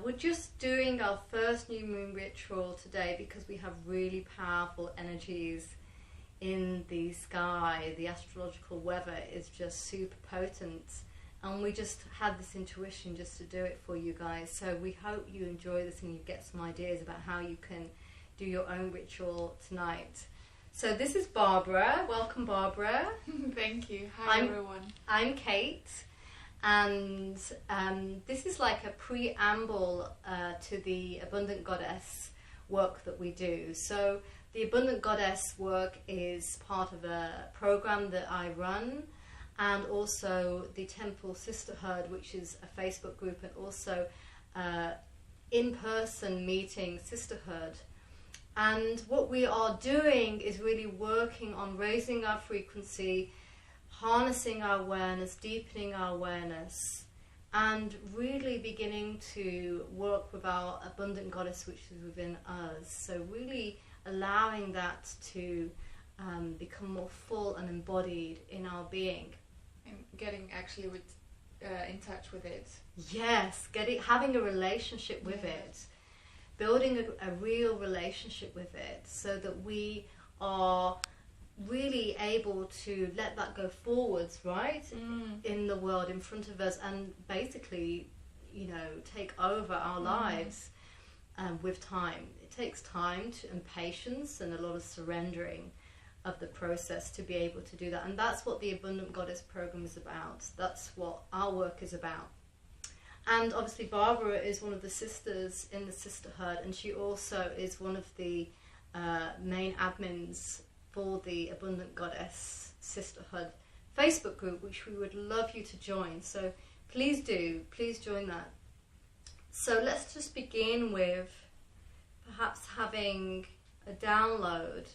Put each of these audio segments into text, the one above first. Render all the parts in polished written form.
we're just doing our first new moon ritual today because we have really powerful energies in the sky. The astrological weather is just super potent, and we just had this intuition just to do it for you guys. So we hope you enjoy this and you get some ideas about how you can do your own ritual tonight. So this is Barbara. Welcome, Barbara. Thank you. Hi, everyone. I'm Kate, and this is like a preamble to the Abundant Goddess work that we do. So the Abundant Goddess work is part of a program that I run, and also the Temple Sisterhood, which is a Facebook group, and also in-person meeting sisterhood. And what we are doing is really working on raising our frequency, harnessing our awareness, deepening our awareness, and really beginning to work with our abundant goddess which is within us. So really allowing that to become more full and embodied in our being. And getting actually in touch with it. Yes, having a relationship with it. Building a real relationship with it, so that we are really able to let that go forwards, right? In the world in front of us, and basically, you know, take over our lives with time. It takes time and patience and a lot of surrendering of the process to be able to do that. And that's what the Abundant Goddess program is about. That's what our work is about. And obviously Barbara is one of the sisters in the sisterhood, and she also is one of the main admins for the Abundant Goddess Sisterhood Facebook group, which we would love you to join. So please join that. So let's just begin with perhaps having a download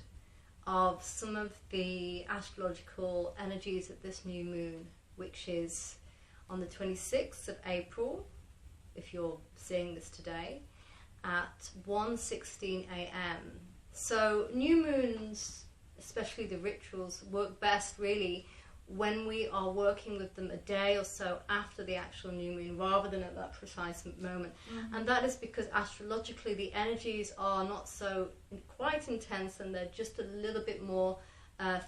of some of the astrological energies of this new moon, which is on the 26th of April, if you're seeing this today, at 1:16 a.m. So new moons, especially the rituals, work best really when we are working with them a day or so after the actual new moon, rather than at that precise moment. And that is because astrologically the energies are not so quite intense, and they're just a little bit more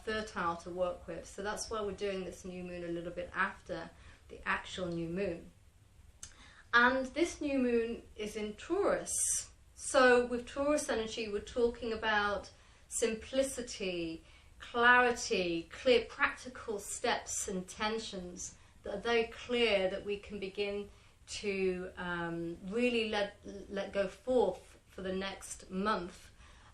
fertile to work with. So that's why we're doing this new moon a little bit after the actual new moon. And this new moon is in Taurus. So with Taurus energy, we're talking about simplicity, clarity, clear practical steps and intentions that are very clear, that we can begin to really let go forth for the next month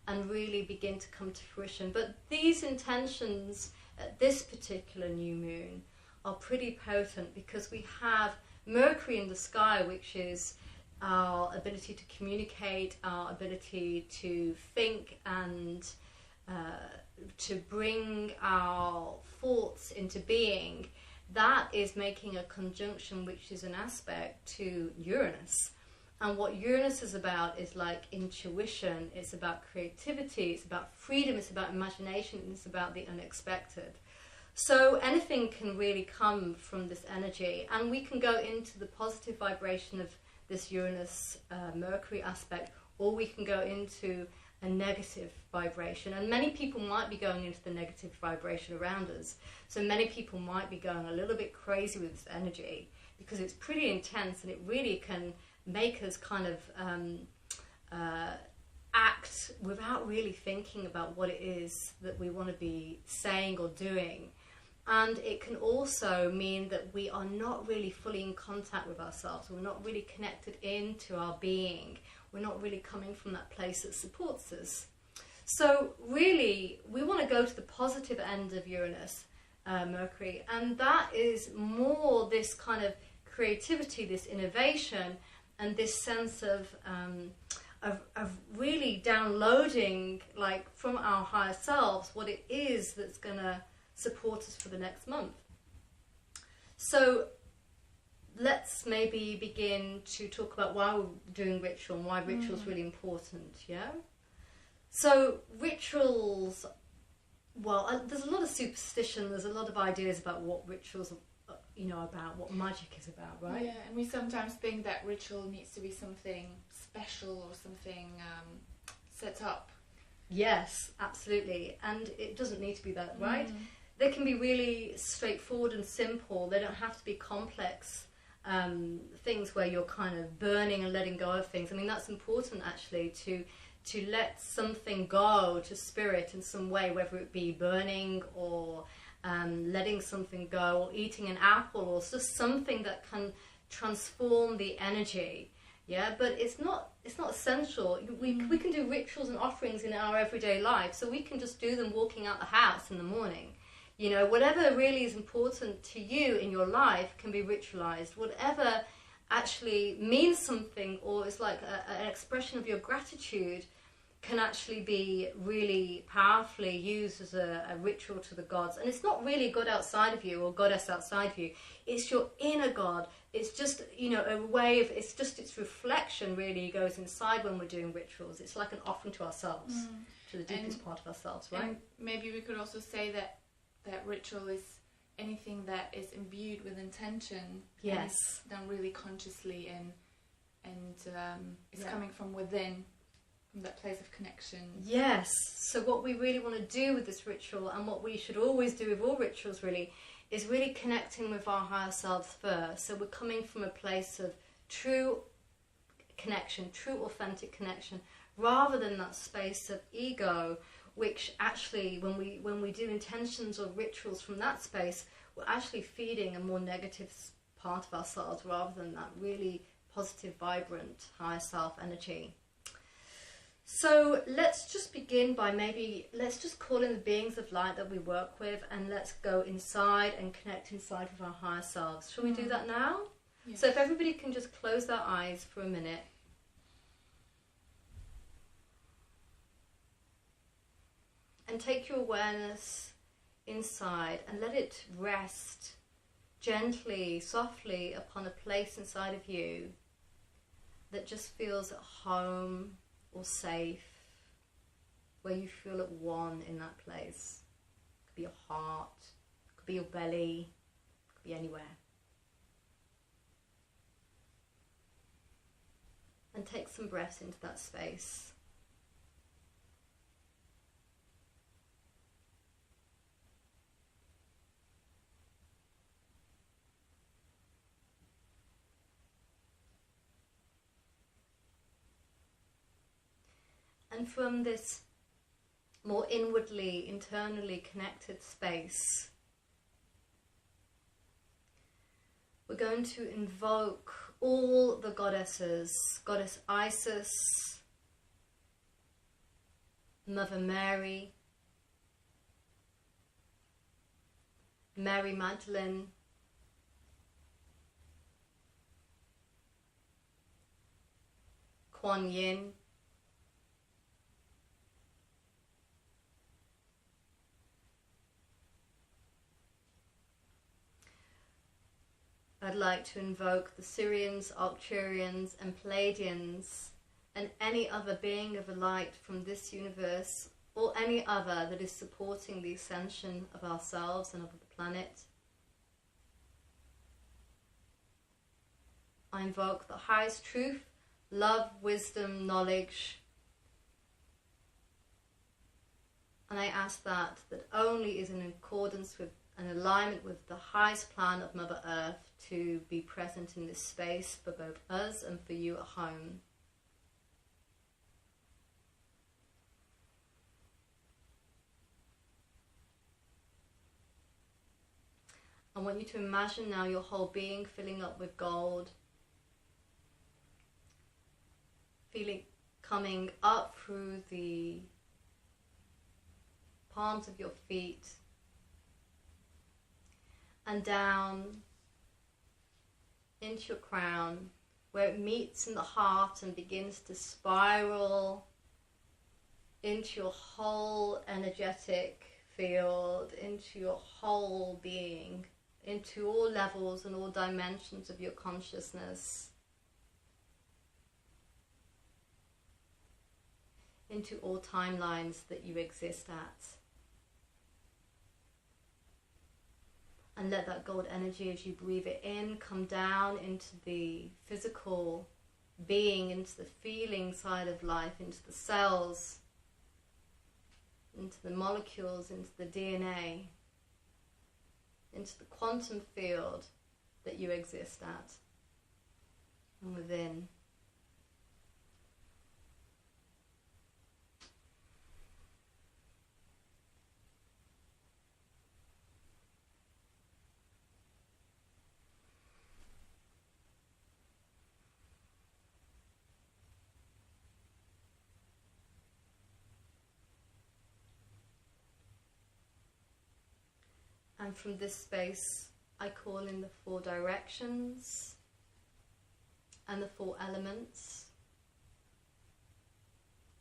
and really begin to come to fruition. But these intentions at this particular new moon are pretty potent, because we have Mercury in the sky, which is our ability to communicate, our ability to think, and to bring our thoughts into being. That is making a conjunction, which is an aspect to Uranus. And what Uranus is about is like intuition, it's about creativity, it's about freedom, it's about imagination, and it's about the unexpected. So anything can really come from this energy, and we can go into the positive vibration of this Uranus Mercury aspect, or we can go into a negative vibration. And many people might be going into the negative vibration around us. So many people might be going a little bit crazy with this energy, because it's pretty intense, and it really can make us kind of act without really thinking about what it is that we want to be saying or doing. And it can also mean that we are not really fully in contact with ourselves. We're not really connected into our being. We're not really coming from that place that supports us. So really, we want to go to the positive end of Uranus, Mercury, and that is more this kind of creativity, this innovation, and this sense of really downloading, like from our higher selves, what it is that's going to support us for the next month. So let's maybe begin to talk about why we're doing ritual and why ritual is really important, yeah? So rituals, well, there's a lot of superstition, there's a lot of ideas about what rituals about what magic is about, right? Yeah, and we sometimes think that ritual needs to be something special or something set up. Yes, absolutely. And it doesn't need to be that, right? They can be really straightforward and simple. They don't have to be complex things where you're kind of burning and letting go of things. I mean, that's important actually, to let something go to spirit in some way, whether it be burning or letting something go, or eating an apple, or just something that can transform the energy. Yeah, but it's not essential. We can do rituals and offerings in our everyday life, so we can just do them walking out the house in the morning. Whatever really is important to you in your life can be ritualized. Whatever actually means something, or is like an expression of your gratitude, can actually be really powerfully used as a ritual to the gods. And it's not really God outside of you or goddess outside of you. It's your inner God. It's just, a way of, it's just its reflection really goes inside when we're doing rituals. It's like an offering to ourselves, to the deepest part of ourselves, right? And maybe we could also say that ritual is anything that is imbued with intention. Yes. And done really consciously, and it's coming from within, from that place of connection. Yes. So what we really want to do with this ritual, and what we should always do with all rituals really, is really connecting with our higher selves first. So we're coming from a place of true connection, true authentic connection, rather than that space of ego, which actually when we do intentions or rituals from that space, we're actually feeding a more negative part of ourselves rather than that really positive, vibrant higher self energy. So let's just begin by let's just call in the beings of light that we work with, and let's go inside and connect inside with our higher selves. Shall we do that now? Yes. So if everybody can just close their eyes for a minute. And take your awareness inside and let it rest gently, softly upon a place inside of you that just feels at home or safe, where you feel at one in that place. It could be your heart, it could be your belly, it could be anywhere. And take some breaths into that space. And from this more inwardly, internally connected space, we're going to invoke all the goddesses, Goddess Isis, Mother Mary, Mary Magdalene, Kuan Yin, I'd like to invoke the Syrians, Arcturians and Palladians, and any other being of a light from this universe, or any other that is supporting the ascension of ourselves and of the planet. I invoke the highest truth, love, wisdom, knowledge, and I ask that only is in accordance with an alignment with the highest plan of Mother Earth to be present in this space for both us and for you at home. I want you to imagine now your whole being filling up with gold, feeling coming up through the palms of your feet and down into your crown, where it meets in the heart and begins to spiral into your whole energetic field, into your whole being, into all levels and all dimensions of your consciousness, into all timelines that you exist at. And let that gold energy, as you breathe it in, come down into the physical being, into the feeling side of life, into the cells, into the molecules, into the DNA, into the quantum field that you exist at and within. And from this space, I call in the 4 directions and the 4 elements.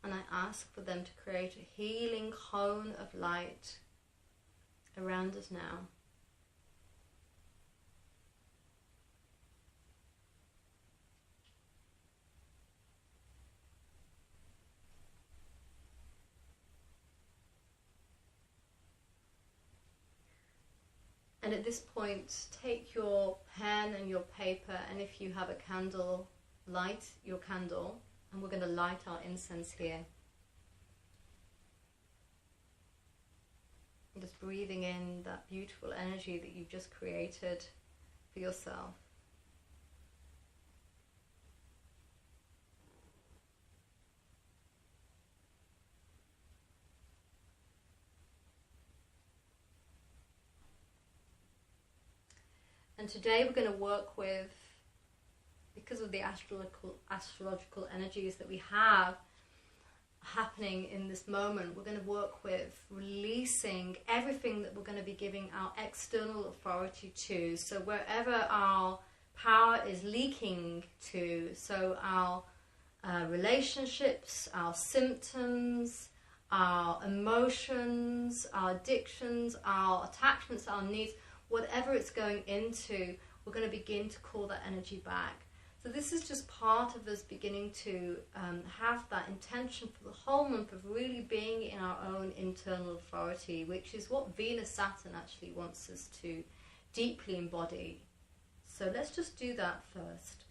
And I ask for them to create a healing cone of light around us now. And at this point, take your pen and your paper, and if you have a candle, light your candle, and we're going to light our incense here. And just breathing in that beautiful energy that you've just created for yourself. And today we're going to work with, because of the astrological energies that we have happening in this moment, we're going to work with releasing everything that we're going to be giving our external authority to. So wherever our power is leaking to, so our relationships, our symptoms, our emotions, our addictions, our attachments, our needs, whatever it's going into, we're going to begin to call that energy back. So this is just part of us beginning to have that intention for the whole month of really being in our own internal authority, which is what Venus-Saturn actually wants us to deeply embody. So let's just do that first.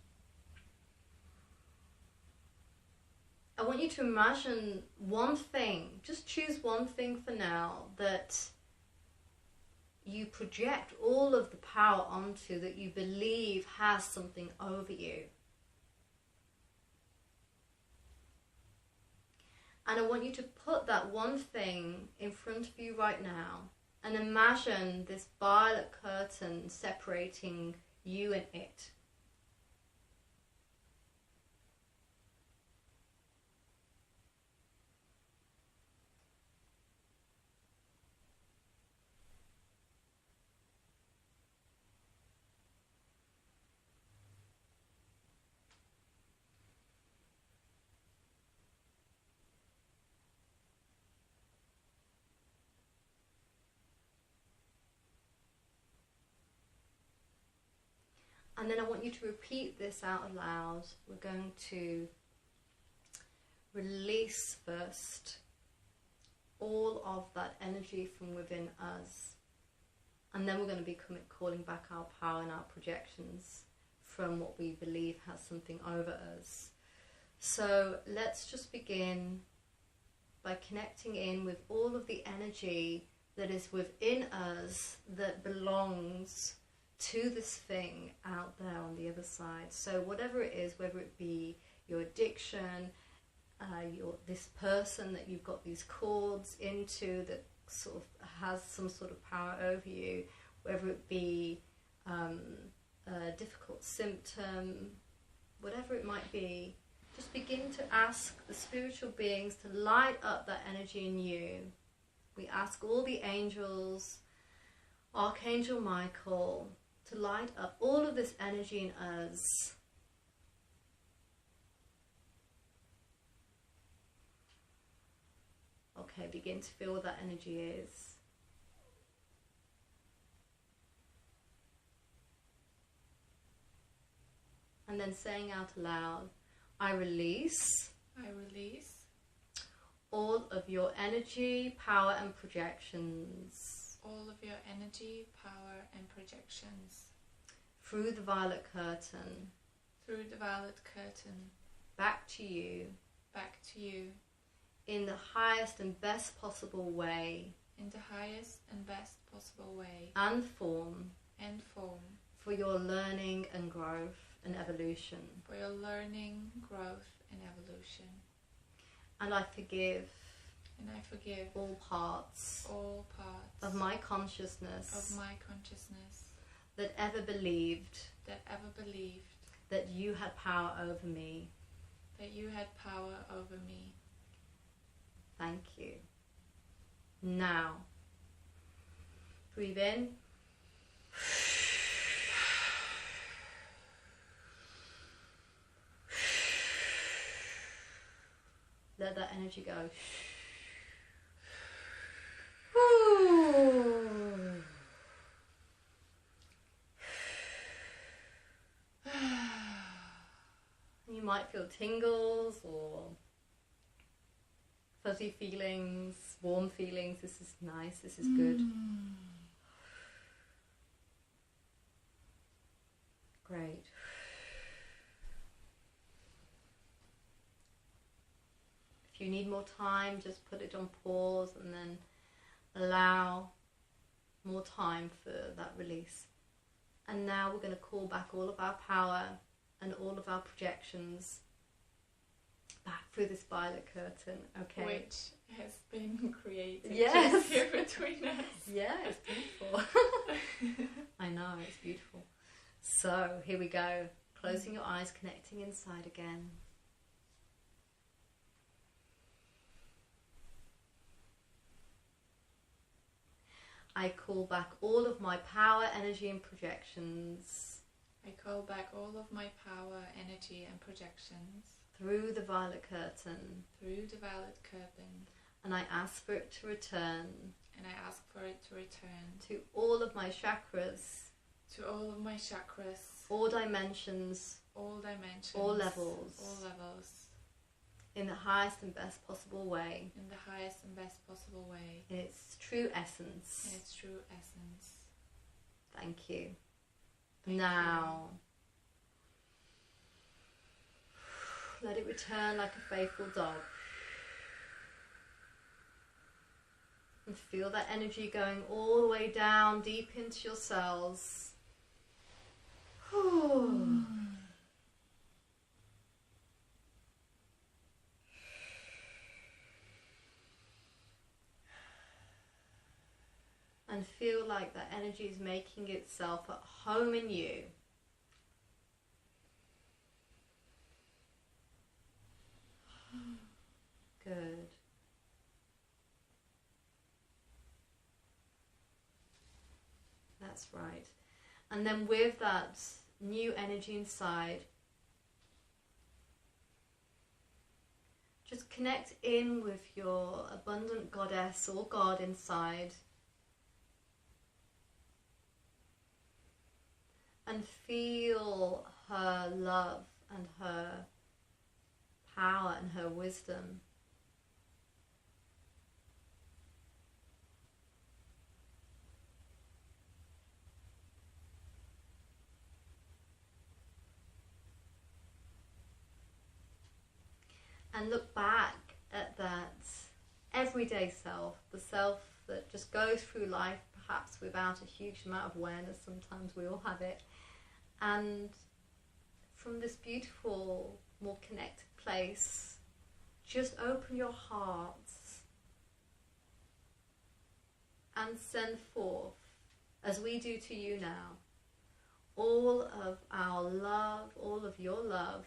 I want you to imagine one thing, just choose one thing for now, that you project all of the power onto, that you believe has something over you. And I want you to put that one thing in front of you right now and imagine this violet curtain separating you and it. And then I want you to repeat this out loud. We're going to release first all of that energy from within us. And then we're going to be calling back our power and our projections from what we believe has something over us. So let's just begin by connecting in with all of the energy that is within us that belongs to this thing out there on the other side. So whatever it is, whether it be your addiction, this person that you've got these cords into that sort of has some sort of power over you, whether it be a difficult symptom, whatever it might be, just begin to ask the spiritual beings to light up that energy in you. We ask all the angels, Archangel Michael, to light up all of this energy in us. Okay, begin to feel what that energy is. And then saying out loud, I release all of your energy, power and projections. all of your energy, power and projections through the violet curtain, through the violet curtain, back to you, in the highest and best possible way, in the highest and best possible way and form, for your learning and growth and evolution. For your learning, growth and evolution. And I forgive all parts of my consciousness that ever believed that you had power over me. Thank you. Now, breathe in. Let that energy go. You might feel tingles or fuzzy feelings, warm feelings. This is nice, this is good. Great. If you need more time, just put it on pause and then allow more time for that release. And now we're going to call back all of our power and all of our projections back through this violet curtain, okay? Which has been created yes. just here between us. Yeah, it's beautiful. I know, it's beautiful. So, here we go. Closing your eyes, connecting inside again. I call back all of my power, energy and projections. I call back all of my power, energy and projections. Through the violet curtain. Through the violet curtain. And I ask for it to return. And I ask for it to return. To all of my chakras. To all of my chakras. All dimensions. All dimensions. All levels. All levels. In the highest and best possible way. In the highest and best possible way. In its true essence. In its true essence. Thank you. Now, let it return like a faithful dog. And feel that energy going all the way down, deep into your cells. And feel like that energy is making itself at home in you. Good. That's right. And then with that new energy inside, just connect in with your abundant goddess or God inside. And feel her love and her power and her wisdom. And look back at that everyday self, the self that just goes through life perhaps without a huge amount of awareness. Sometimes we all have it. And from this beautiful, more connected place, just open your hearts and send forth, as we do to you now, all of our love, all of your love,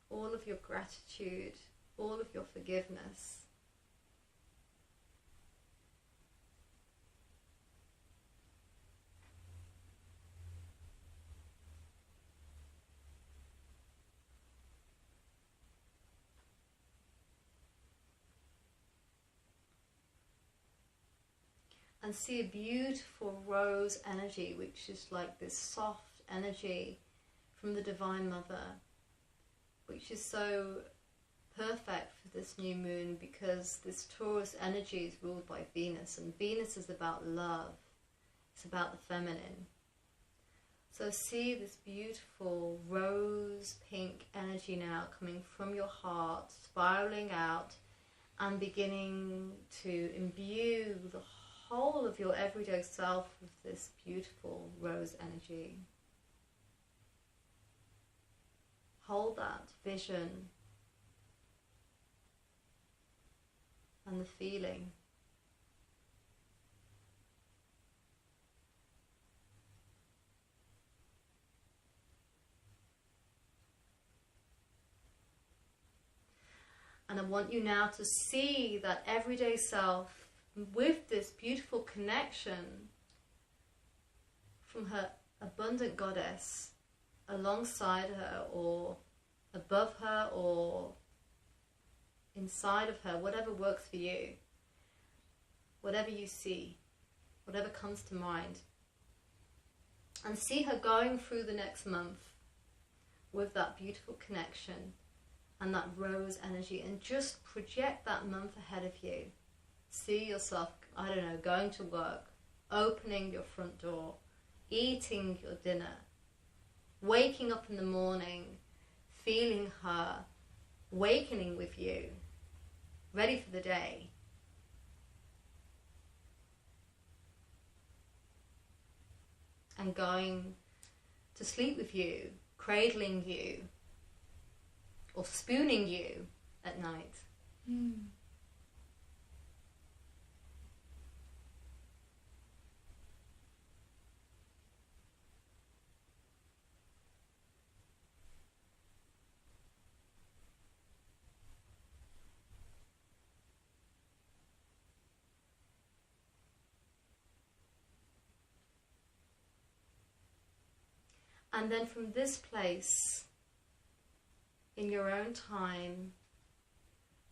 all of your gratitude, all of your forgiveness. And see a beautiful rose energy, which is like this soft energy from the Divine Mother, which is so perfect for this new moon, because this Taurus energy is ruled by Venus, and Venus is about love. It's about the feminine. So see this beautiful rose pink energy now coming from your heart, spiraling out and beginning to imbue the whole of your everyday self with this beautiful rose energy. Hold that vision and the feeling. And I want you now to see that everyday self with this beautiful connection from her abundant goddess, alongside her or above her or inside of her, whatever works for you, whatever you see, whatever comes to mind. And see her going through the next month with that beautiful connection and that rose energy, and just project that month ahead of you. See yourself, I don't know, going to work, opening your front door, eating your dinner, waking up in the morning, feeling her, awakening with you, ready for the day. And going to sleep with you, cradling you, or spooning you at night. And then from this place, in your own time,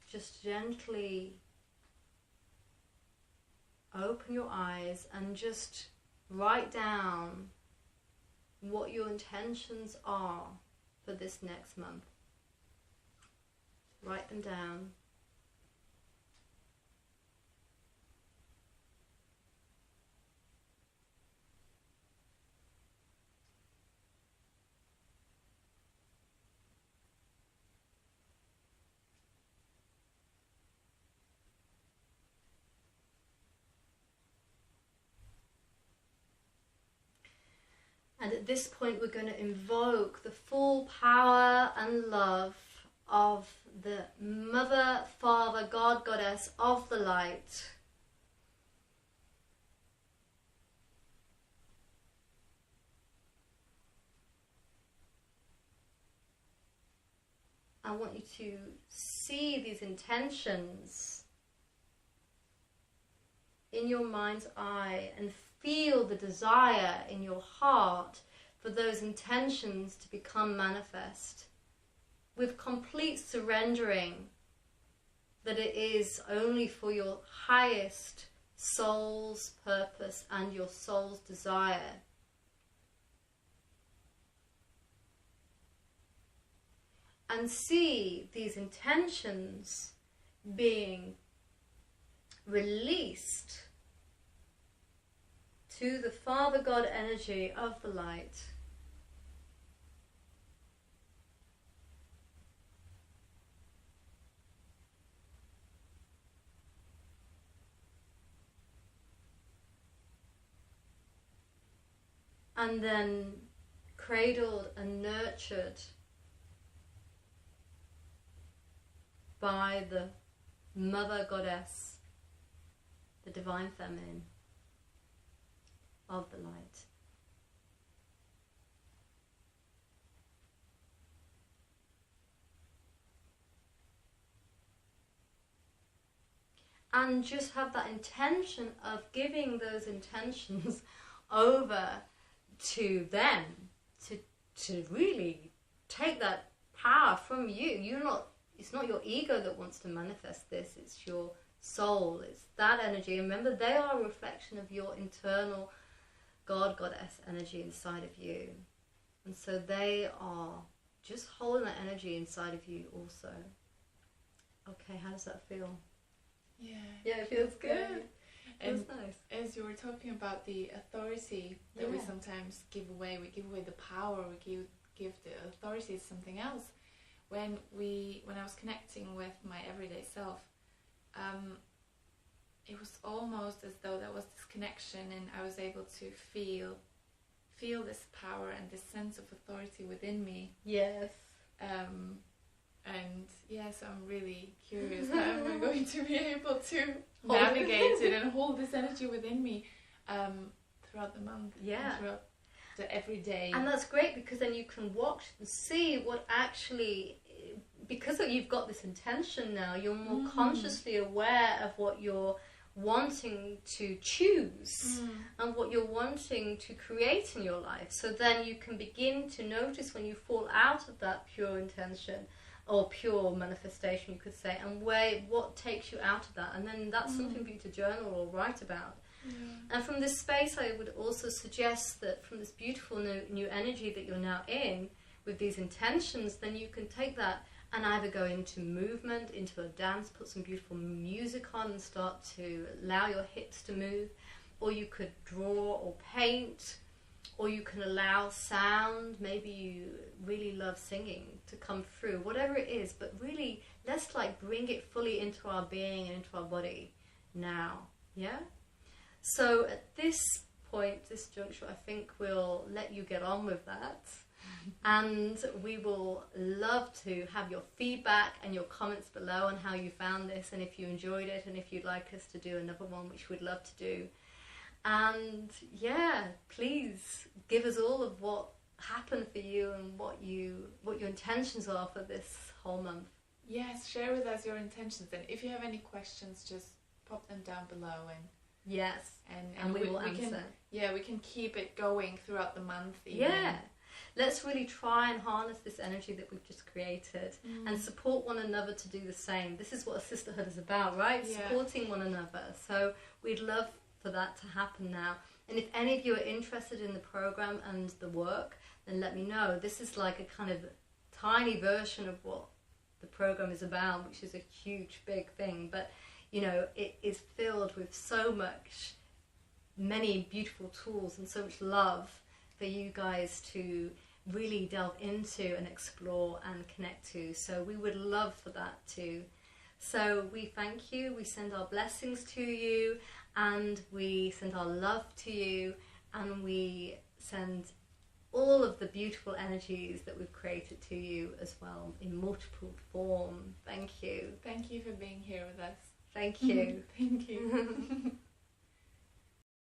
just gently open your eyes and just write down what your intentions are for this next month. Write them down. And at this point, we're going to invoke the full power and love of the Mother, Father, God, Goddess of the light. I want you to see these intentions in your mind's eye and feel the desire in your heart for those intentions to become manifest, with complete surrendering that it is only for your highest soul's purpose and your soul's desire. And see these intentions being released to the Father God energy of the light. And then cradled and nurtured by the Mother Goddess, the Divine Feminine of the light. And just have that intention of giving those intentions over to them, to really take that power from you. It's not your ego that wants to manifest this, it's your soul, it's that energy. Remember, they are a reflection of your internal God, Goddess energy inside of you. And so they are just holding that energy inside of you also. Okay, how does that feel? Yeah, It feels good. And Feels nice. as you were talking about the authority that we sometimes give away, we give away the power, we give the authority to something else. When I was connecting with my everyday self, it was almost as though there was this connection, and I was able to feel this power and this sense of authority within me. Yes. And yes, I'm really curious how am I going to be able to navigate it and hold this energy within me throughout the month, and throughout the everyday. And that's great, because then you can watch and see what actually, because you've got this intention now, you're more consciously aware of what you're wanting to choose and what you're wanting to create in your life. So then you can begin to notice when you fall out of that pure intention or pure manifestation, you could say, and what takes you out of that, and then that's something for you to journal or write about. And from this space, I would also suggest that from this beautiful new energy that you're now in with these intentions, then you can take that and either go into movement, into a dance, put some beautiful music on and start to allow your hips to move, or you could draw or paint, or you can allow sound. Maybe you really love singing to come through, whatever it is, but really let's like bring it fully into our being and into our body now. So at this point, this juncture, I think we'll let you get on with that. And we will love to have your feedback and your comments below on how you found this, and if you enjoyed it, and if you'd like us to do another one, which we'd love to do. And please give us all of what happened for you and what your intentions are for this whole month. Yes, share with us your intentions, and if you have any questions, just pop them down below, and we will answer. We can keep it going throughout the month even. Let's really try and harness this energy that we've just created and support one another to do the same. This is what a sisterhood is about, right? Supporting one another. So we'd love for that to happen now. And if any of you are interested in the program and the work, then let me know. This is like a kind of tiny version of what the program is about, which is a huge, big thing. But, it is filled with many beautiful tools and so much love for you guys to really delve into and explore and connect to. So we would love for that too. So we thank you, we send our blessings to you, and we send our love to you, and we send all of the beautiful energies that we've created to you as well in multiple form. Thank you. Thank you for being here with us. Thank you. Thank you.